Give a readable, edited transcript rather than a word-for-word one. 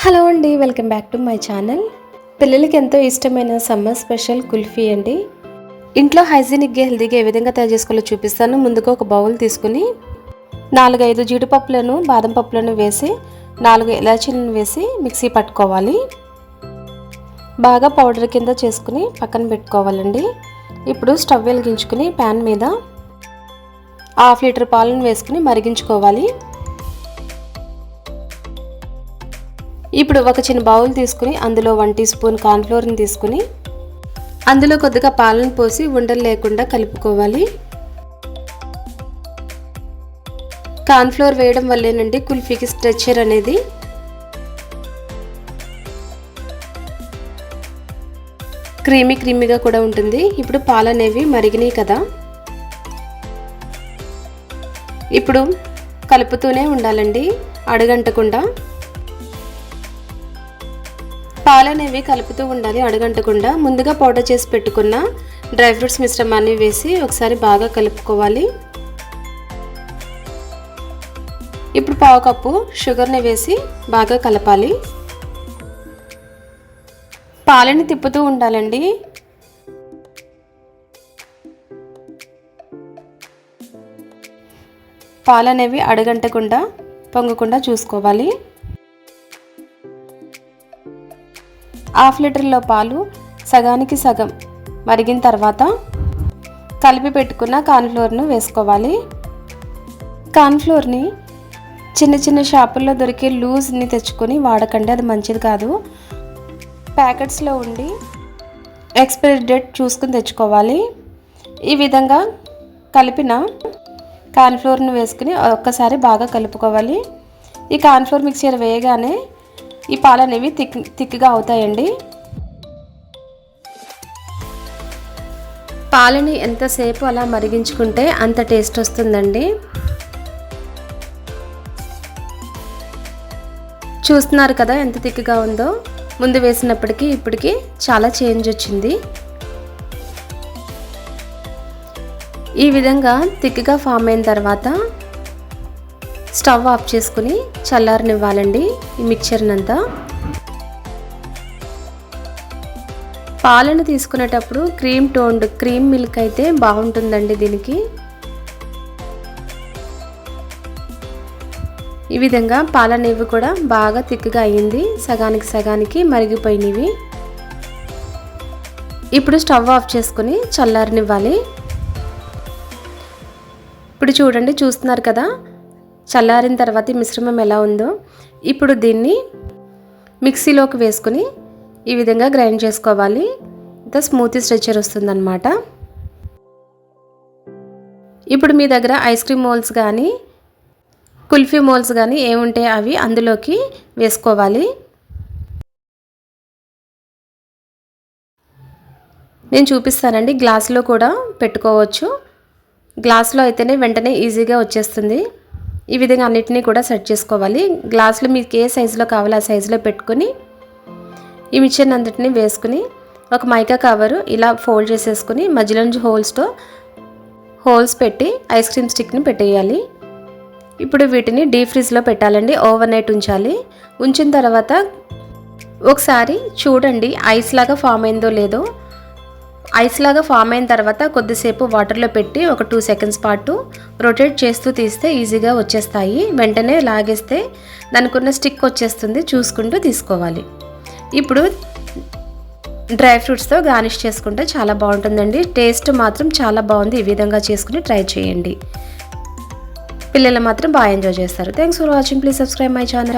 Hello అండి, welcome back to my channel. పిల్లలకి ఎంతో ఇష్టమైన సమ్మర్ స్పెషల్ కుల్ఫీ అండి. ఇంట్లో హైజీనిక్గా హెల్తీగా ఏ విధంగా తయారు చేసుకోవాలో చూపిస్తాను. ముందుగా ఒక బౌల్ తీసుకుని 4-5 జీడిపప్పులను బాదం పప్పులను వేసి 4 ఇలాచీలను వేసి మిక్సీ పట్టుకోవాలి. బాగా పౌడర్ కింద చేసుకుని పక్కన పెట్టుకోవాలండి. ఇప్పుడు స్టవ్ వెలిగించుకుని ప్యాన్ మీద 1/2 లీటర్ పాలను వేసుకుని మరిగించుకోవాలి. ఇప్పుడు ఒక చిన్న బౌల్ తీసుకుని అందులో 1 టీ స్పూన్ కార్న్ఫ్లోర్ని తీసుకుని అందులో కొద్దిగా పాలను పోసి ఉండలు లేకుండా కలుపుకోవాలి. కార్న్ఫ్లోర్ వేయడం వల్లేనండి కుల్ఫీకి స్ట్రెచర్ అనేది. క్రీమీగా కూడా ఉంటుంది. ఇప్పుడు పాలు అనేవి మరిగినాయి కదా, ఇప్పుడు కలుపుతూనే ఉండాలండి అడుగంటకుండా. పాలు అనేవి కలుపుతూ ఉండాలి అడుగంటకుండా. ముందుగా పౌడర్ చేసి పెట్టుకున్న డ్రై ఫ్రూట్స్ మిశ్రమాన్ని వేసి ఒకసారి బాగా కలుపుకోవాలి. ఇప్పుడు 1/2 కప్పు షుగర్ని వేసి బాగా కలపాలి. పాలని తిప్పుతూ ఉండాలండి. పాలు అనేవి అడుగంటకుండా పొంగకుండా చూసుకోవాలి. 1/2 లీటర్లో పాలు సగానికి సగం మరిగిన తర్వాత కలిపి పెట్టుకున్న కార్న్ఫ్లోర్ను వేసుకోవాలి. కార్న్ఫ్లోర్ని చిన్న షాపుల్లో దొరికే లూజ్ని తెచ్చుకొని వాడకండి, అది మంచిది కాదు. ప్యాకెట్స్లో ఉండి ఎక్స్పైరీ డేట్ చూసుకుని తెచ్చుకోవాలి. ఈ విధంగా కలిపిన కార్న్ఫ్లోర్ను వేసుకుని ఒక్కసారి బాగా కలుపుకోవాలి. ఈ కార్న్ఫ్లోర్ మిక్చర్ వేయగానే ఈ పాలు అనేవి థిక్గా అవుతాయండి. పాలని ఎంతసేపు అలా మరిగించుకుంటే అంత టేస్ట్ వస్తుందండి. చూస్తున్నారు కదా ఎంత థిక్గా ఉందో. ముందు వేసినప్పటికీ ఇప్పటికి చాలా చేంజ్ వచ్చింది. ఈ విధంగా థిక్గా ఫామ్ అయిన తర్వాత స్టవ్ ఆఫ్ చేసుకుని చల్లారనివ్వాలండి ఈ మిక్చర్నంతా. పాలను తీసుకునేటప్పుడు క్రీమ్ మిల్క్ అయితే బాగుంటుందండి దీనికి. ఈ విధంగా పాలనేవి కూడా బాగా థిక్గా అయ్యింది, సగానికి మరిగిపోయినవి. ఇప్పుడు స్టవ్ ఆఫ్ చేసుకుని చల్లారనివ్వాలి. ఇప్పుడు చూడండి, చూస్తున్నారు కదా చల్లారిన తర్వాత ఈ మిశ్రమం ఎలా ఉందో. ఇప్పుడు దీన్ని మిక్సీలోకి వేసుకుని ఈ విధంగా గ్రైండ్ చేసుకోవాలి. ఇంత స్మూతీ స్ట్రెచర్ వస్తుందన్నమాట. ఇప్పుడు మీ దగ్గర ఐస్ క్రీమ్ మోల్డ్స్ కానీ కుల్ఫీ మోల్డ్స్ కానీ ఏముంటే అవి అందులోకి వేసుకోవాలి. నేను చూపిస్తానండి, గ్లాస్లో కూడా పెట్టుకోవచ్చు. గ్లాస్లో అయితేనే వెంటనే ఈజీగా వచ్చేస్తుంది. ఈ విధంగా అన్నిటినీ కూడా సెట్ చేసుకోవాలి. గ్లాసులు మీకు ఏ సైజులో కావాలో ఆ సైజులో పెట్టుకుని ఈ మిక్చర్ని అంతటిని వేసుకుని ఒక మైకా కవరు ఇలా ఫోల్డ్ చేసేసుకుని మధ్యలో నుంచి హోల్స్ పెట్టి ఐస్ క్రీమ్ స్టిక్ని పెట్టేయాలి. ఇప్పుడు వీటిని డీప్ ఫ్రిడ్జ్లో పెట్టాలండి, ఓవర్ నైట్ ఉంచాలి. ఉంచిన తర్వాత ఒకసారి చూడండి ఐస్ లాగా ఫామ్ అయిందో లేదో. ఐస్ లాగా ఫామ్ అయిన తర్వాత కొద్దిసేపు వాటర్లో పెట్టి ఒక 2 సెకండ్స్ పాటు రొటేట్ చేస్తూ తీస్తే ఈజీగా వచ్చేస్తాయి. వెంటనే లాగేస్తే దానికి ఉన్న స్టిక్ వచ్చేస్తుంది, చూసుకుంటూ తీసుకోవాలి. ఇప్పుడు డ్రై ఫ్రూట్స్తో గార్నిష్ చేసుకుంటే చాలా బాగుంటుందండి. టేస్ట్ మాత్రం చాలా బాగుంది. ఈ విధంగా చేసుకుని ట్రై చేయండి. పిల్లలు మాత్రం బాగా ఎంజాయ్ చేస్తారు. Thanks for watching. Please subscribe my channel.